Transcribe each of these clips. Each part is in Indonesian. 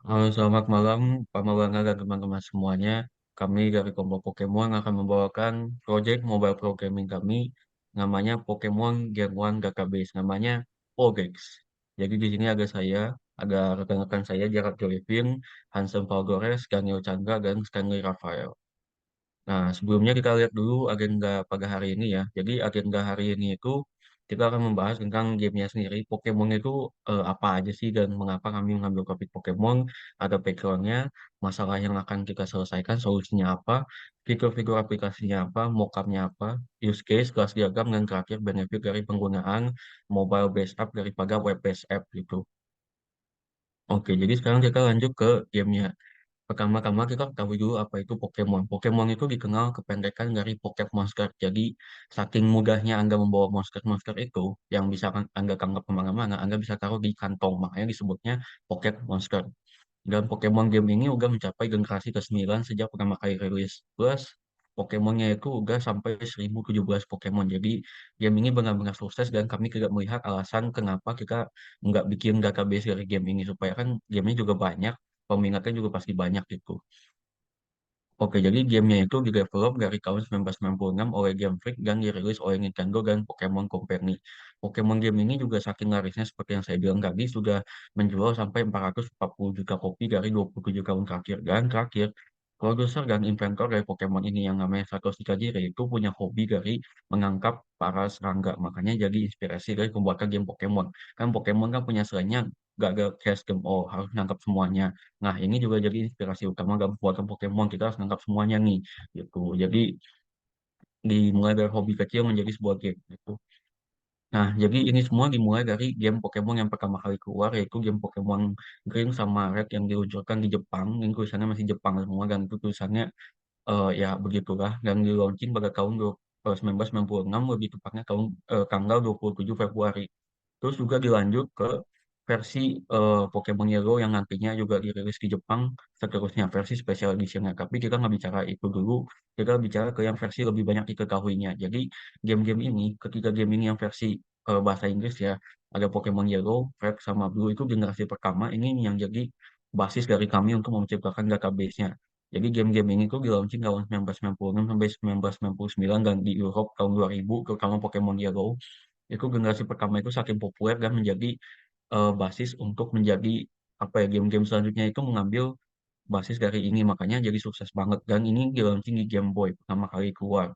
Halo, selamat malam, Pak Maulana dan teman-teman semuanya. Kami dari kelompok Pokemon akan membawakan project mobile programming kami, namanya Pokemon Game One Database, namanya Pogex. Jadi di sini ada rekan-rekan saya, Gerard Jolivin, Hansen Valgores, Daniel Chandra, dan Stanley Raphael. Nah, sebelumnya kita lihat dulu agenda pada hari ini ya. Jadi agenda hari ini itu kita akan membahas tentang gamenya sendiri. Pokemon itu apa aja sih dan mengapa kami mengambil topik Pokemon, ada backgroundnya, masalah yang akan kita selesaikan, solusinya apa, fitur-fitur aplikasinya apa, mockupnya apa, use case, kelas diagram, dan terakhir benefit dari penggunaan mobile based app daripada web based app gitu. Oke, jadi sekarang kita lanjut ke gamenya. Pertama-tama kita ketahui dulu apa itu Pokemon. Pokemon itu dikenal kependekan dari Pocket Monster. Jadi saking mudahnya Anda membawa monster-monster itu yang bisa Anda tangkap kemana-mana, Anda bisa taruh di kantong. Makanya disebutnya Pocket Monster. Dan Pokemon game ini udah mencapai generasi ke-9 sejak pertama kali rilis. Plus Pokemonnya itu udah sampai 1017 Pokemon. Jadi game ini benar-benar sukses dan kami tidak melihat alasan kenapa kita nggak bikin database dari game ini. Supaya kan gamenya juga banyak, peminatnya juga pasti banyak gitu. Oke, jadi gamenya itu didevelop dari tahun 1996 oleh Game Freak dan dirilis oleh Nintendo dan Pokemon Company. Pokemon game ini juga saking larisnya seperti yang saya bilang tadi sudah menjual sampai 440 juta kopi dari 27 tahun terakhir. Dan terakhir, produser dan inventor dari Pokemon ini yang namanya Satoshi Tajiri itu punya hobi dari menangkap para serangga. Makanya jadi inspirasi dari pembuatan game Pokemon. Kan Pokemon kan punya selainnya gak ada cash game, oh harus nangkap semuanya. Nah, ini juga jadi inspirasi utama dalam pembuatan Pokemon. Kita harus nangkap semuanya nih, gitu. Jadi, dimulai dari hobi kecil menjadi sebuah game, gitu. Nah, jadi ini semua dimulai dari game Pokemon yang pertama kali keluar, yaitu game Pokemon Green sama Red yang diluncurkan di Jepang. Ini tulisannya masih Jepang semua, dan itu tulisannya, ya begitulah. Dan di launching pada tahun 1996, lebih tepatnya tanggal 27 Februari. Terus juga dilanjut ke versi Pokemon Yellow yang nantinya juga dirilis di Jepang, seterusnya versi special edition-nya. Tapi kita nggak bicara itu dulu, kita bicara ke yang versi lebih banyak diketahuinya. Jadi game-game ini, ketika game ini yang versi bahasa Inggris ya, ada Pokemon Yellow, Red, sama Blue itu generasi pertama, ini yang jadi basis dari kami untuk menciptakan database-nya. Jadi game-game ini tuh di-launching tahun 1996 sampai 1999 dan di Europe tahun 2000, terutama Pokemon Yellow itu generasi pertama itu saking populer dan menjadi basis untuk menjadi apa ya game-game selanjutnya itu mengambil basis dari ini makanya jadi sukses banget dan ini di launching di Game Boy pertama kali keluar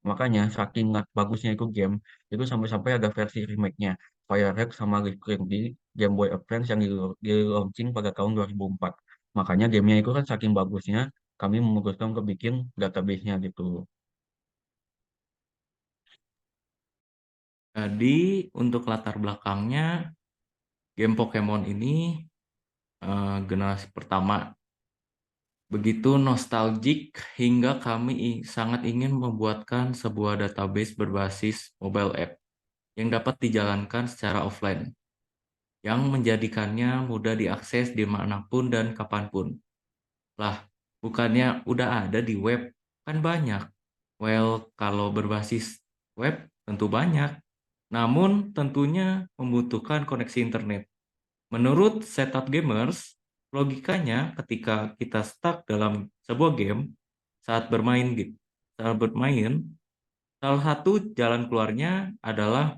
makanya saking bagusnya itu game itu sampai-sampai ada versi remake-nya Fire Red sama Leaf Green di Game Boy Advance yang di launching pada tahun 2004 makanya gamenya itu kan saking bagusnya kami memutuskan untuk bikin database-nya gitu. Jadi untuk latar belakangnya game Pokemon ini generasi pertama begitu nostalgic hingga kami sangat ingin membuatkan sebuah database berbasis mobile app yang dapat dijalankan secara offline yang menjadikannya mudah diakses dimanapun dan kapanpun. Lah, bukannya udah ada di web, kan banyak. Well, kalau berbasis web tentu banyak. Namun tentunya membutuhkan koneksi internet. Menurut setup gamers, logikanya ketika kita stuck dalam sebuah game saat bermain gitu, saat bermain, salah satu jalan keluarnya adalah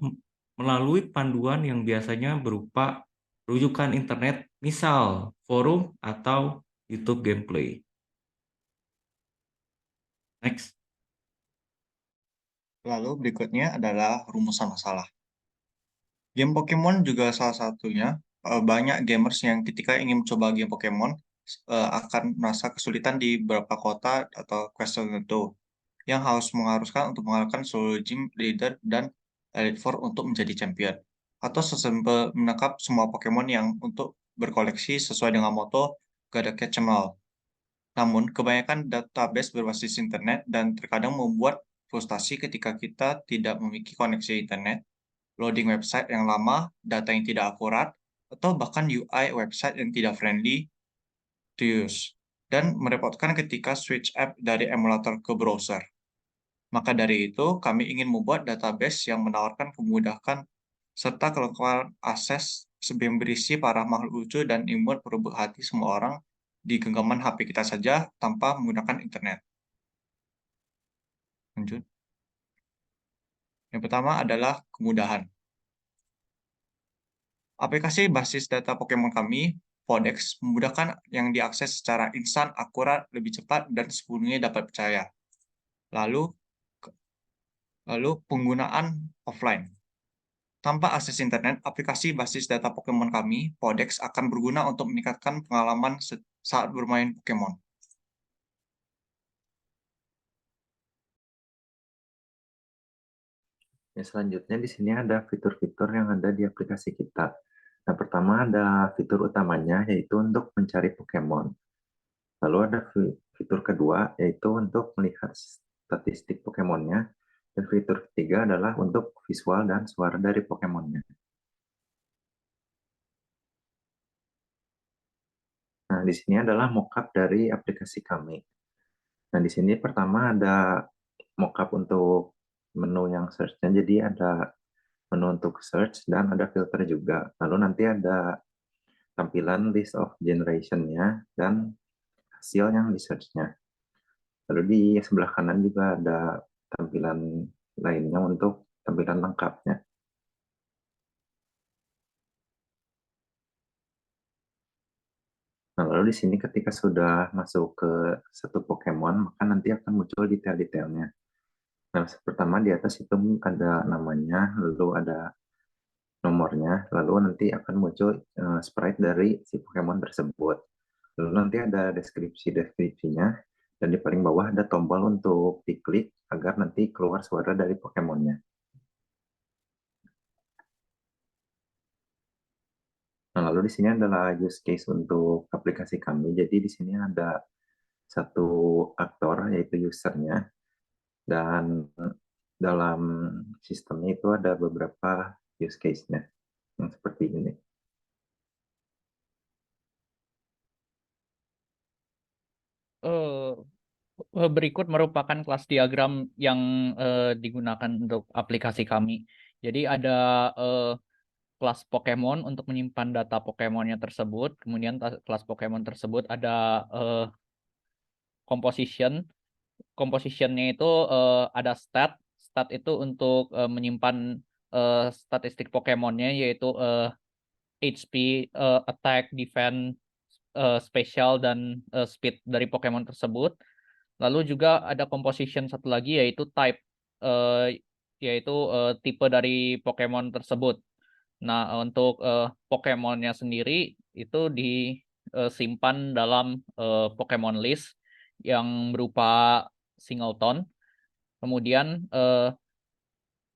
melalui panduan yang biasanya berupa rujukan internet, misal forum atau YouTube gameplay. Next. Lalu berikutnya adalah rumusan masalah. Game Pokemon juga salah satunya. Banyak gamers yang ketika ingin mencoba game Pokemon akan merasa kesulitan di beberapa kota atau quest tertentu yang harus mengharuskan untuk mengalahkan seluruh gym leader dan Elite Four untuk menjadi champion. Atau sesimpel menangkap semua Pokemon yang untuk berkoleksi sesuai dengan moto gak ada catch 'em all. Namun, kebanyakan database berbasis internet dan terkadang membuat frustasi ketika kita tidak memiliki koneksi internet, loading website yang lama, data yang tidak akurat, atau bahkan UI website yang tidak friendly to use, dan merepotkan ketika switch app dari emulator ke browser. Maka dari itu, kami ingin membuat database yang menawarkan kemudahan serta kelengkapan akses berisi para makhluk lucu dan imut merebut hati semua orang di genggaman HP kita saja tanpa menggunakan internet. Lanjut. Yang pertama adalah kemudahan. Aplikasi basis data Pokemon kami, Podex, memudahkan yang diakses secara instan, akurat, lebih cepat, dan sepenuhnya dapat percaya. Lalu, penggunaan offline. Tanpa akses internet, aplikasi basis data Pokemon kami, Podex, akan berguna untuk meningkatkan pengalaman saat bermain Pokemon. Ya, selanjutnya di sini ada fitur-fitur yang ada di aplikasi kita. Nah, pertama ada fitur utamanya yaitu untuk mencari Pokemon. Lalu ada fitur kedua yaitu untuk melihat statistik Pokemonnya. Dan fitur ketiga adalah untuk visual dan suara dari Pokemonnya. Nah, di sini adalah mockup dari aplikasi kami. Nah, di sini pertama ada mockup untuk menu yang search-nya. Jadi ada menu untuk search dan ada filter juga. Lalu nanti ada tampilan list of generation-nya dan hasil yang di search-nya. Lalu di sebelah kanan juga ada tampilan lainnya untuk tampilan lengkapnya. Nah, lalu di sini ketika sudah masuk ke satu Pokemon, maka nanti akan muncul detail-detailnya. Nah, pertama di atas itu ada namanya, lalu ada nomornya, lalu nanti akan muncul sprite dari si Pokemon tersebut. Lalu nanti ada deskripsinya, dan di paling bawah ada tombol untuk diklik agar nanti keluar suara dari Pokemonnya. Nah, lalu di sini adalah use case untuk aplikasi kami. Jadi di sini ada satu aktor yaitu usernya, dan dalam sistemnya itu ada beberapa use case-nya yang seperti ini. Berikut merupakan kelas diagram yang digunakan untuk aplikasi kami. Jadi ada kelas Pokemon untuk menyimpan data Pokemonnya tersebut. Kemudian kelas Pokemon tersebut ada composition. Compositionnya itu ada stat. Stat itu untuk menyimpan statistik Pokemonnya, yaitu HP, attack, defense, special, dan speed dari Pokemon tersebut. Lalu juga ada composition satu lagi yaitu type, yaitu tipe dari Pokemon tersebut. Nah, untuk Pokemonnya sendiri itu disimpan dalam Pokemon list yang berupa singleton. Kemudian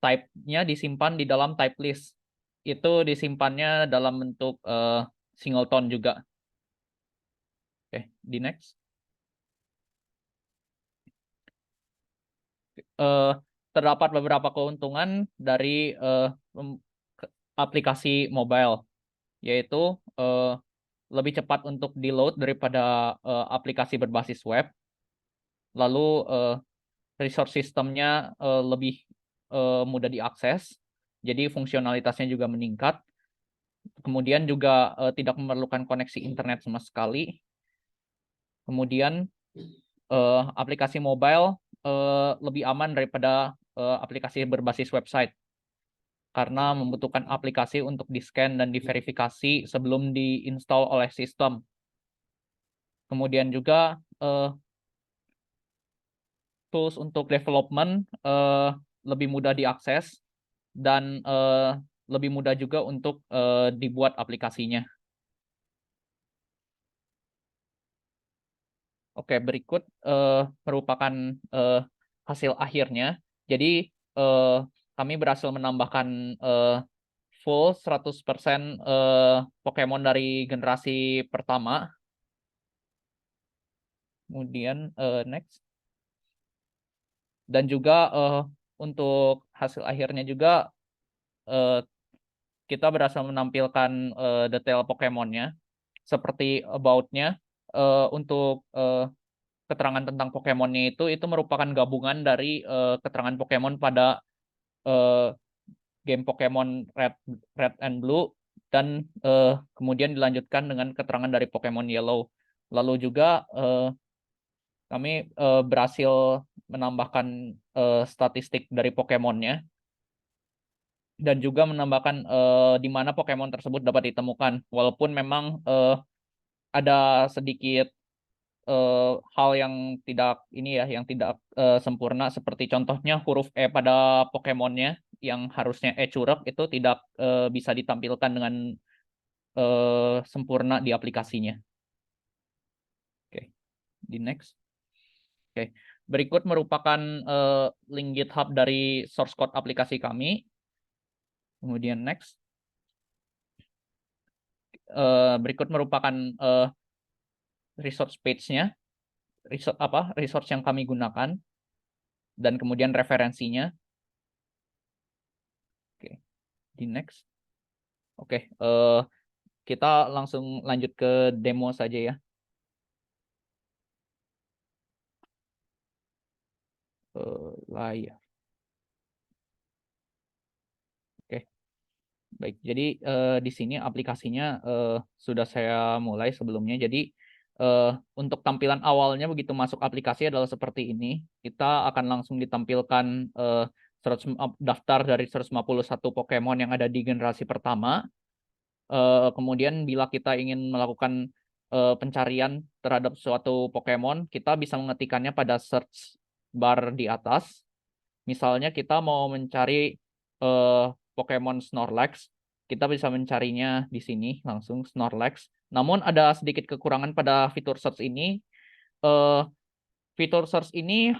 type-nya disimpan di dalam type list. Itu disimpannya dalam bentuk singleton juga. Oke, di next. Terdapat beberapa keuntungan dari aplikasi mobile, yaitu lebih cepat untuk di-load daripada aplikasi berbasis web. Lalu resource systemnya lebih mudah diakses, jadi fungsionalitasnya juga meningkat. Kemudian juga tidak memerlukan koneksi internet sama sekali. Kemudian aplikasi mobile lebih aman daripada aplikasi berbasis website, karena membutuhkan aplikasi untuk di-scan dan diverifikasi sebelum diinstal oleh sistem. Kemudian juga tools untuk development lebih mudah diakses dan lebih mudah juga untuk dibuat aplikasinya. Oke, berikut merupakan hasil akhirnya. Jadi kami berhasil menambahkan full 100% Pokemon dari generasi pertama. Kemudian next. Dan juga untuk hasil akhirnya juga kita berhasil menampilkan detail Pokemonnya seperti about-nya. Untuk keterangan tentang Pokemonnya itu merupakan gabungan dari keterangan Pokemon pada game Pokemon Red and Blue dan kemudian dilanjutkan dengan keterangan dari Pokemon Yellow. Lalu juga kami berhasil menambahkan statistik dari Pokemonnya dan juga menambahkan di mana Pokemon tersebut dapat ditemukan. Walaupun memang ada sedikit hal yang tidak yang tidak sempurna, seperti contohnya huruf E pada Pokemonnya yang harusnya E curug itu tidak bisa ditampilkan dengan sempurna di aplikasinya. Oke, di next. Oke, berikut merupakan link GitHub dari source code aplikasi kami. Kemudian next. Berikut merupakan resource page-nya, resource yang kami gunakan, dan kemudian referensinya. Oke, di next. Oke, kita langsung lanjut ke demo saja ya. Layar. Oke, baik. Jadi di sini aplikasinya sudah saya mulai sebelumnya. Jadi untuk tampilan awalnya begitu masuk aplikasi adalah seperti ini. Kita akan langsung ditampilkan daftar dari 151 Pokemon yang ada di generasi pertama. Kemudian bila kita ingin melakukan pencarian terhadap suatu Pokemon, kita bisa mengetikkannya pada search bar di atas. Misalnya kita mau mencari Pokemon Snorlax, kita bisa mencarinya di sini langsung Snorlax. Namun ada sedikit kekurangan pada fitur search ini. Fitur search ini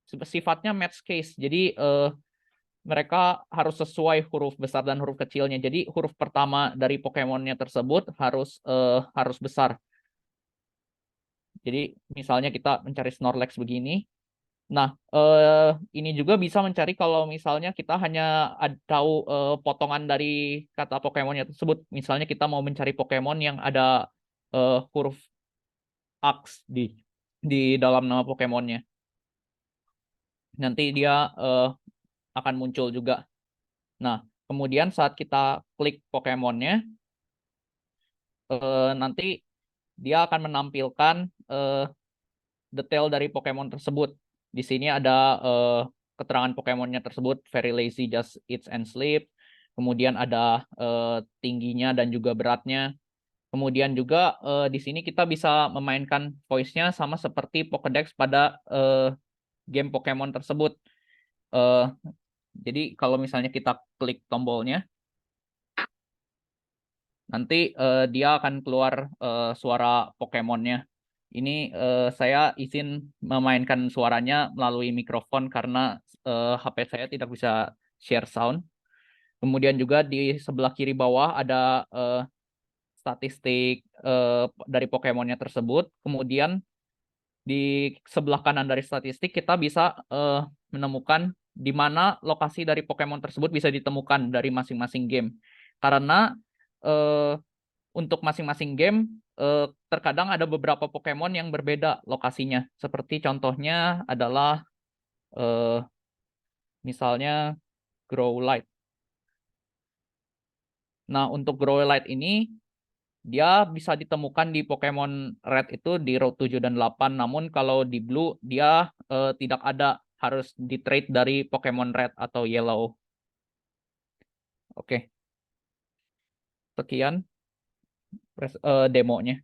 sifatnya match case. Jadi mereka harus sesuai huruf besar dan huruf kecilnya. Jadi huruf pertama dari Pokemonnya tersebut harus besar. Jadi misalnya kita mencari Snorlax begini. Nah, ini juga bisa mencari kalau misalnya kita hanya tahu potongan dari kata Pokemonnya tersebut. Misalnya kita mau mencari Pokemon yang ada huruf Aks di dalam nama Pokemonnya. Nanti dia akan muncul juga. Nah, kemudian saat kita klik Pokemonnya, nanti dia akan menampilkan detail dari Pokemon tersebut. Di sini ada keterangan Pokemonnya tersebut, very lazy, just eats and sleep. Kemudian ada tingginya dan juga beratnya. Kemudian juga di sini kita bisa memainkan voice-nya sama seperti Pokédex pada game Pokemon tersebut. Jadi kalau misalnya kita klik tombolnya, nanti dia akan keluar suara Pokemonnya. Ini saya izin memainkan suaranya melalui mikrofon karena HP saya tidak bisa share sound. Kemudian juga di sebelah kiri bawah ada statistik dari Pokemonnya tersebut. Kemudian di sebelah kanan dari statistik kita bisa menemukan di mana lokasi dari Pokemon tersebut bisa ditemukan dari masing-masing game. Karena untuk masing-masing game terkadang ada beberapa Pokemon yang berbeda lokasinya. Seperti contohnya adalah misalnya Growlithe. Nah, untuk Growlithe ini dia bisa ditemukan di Pokemon Red itu di Route 7 dan 8. Namun kalau di Blue dia tidak ada, harus di-trade dari Pokemon Red atau Yellow. Oke. Sekian demonya.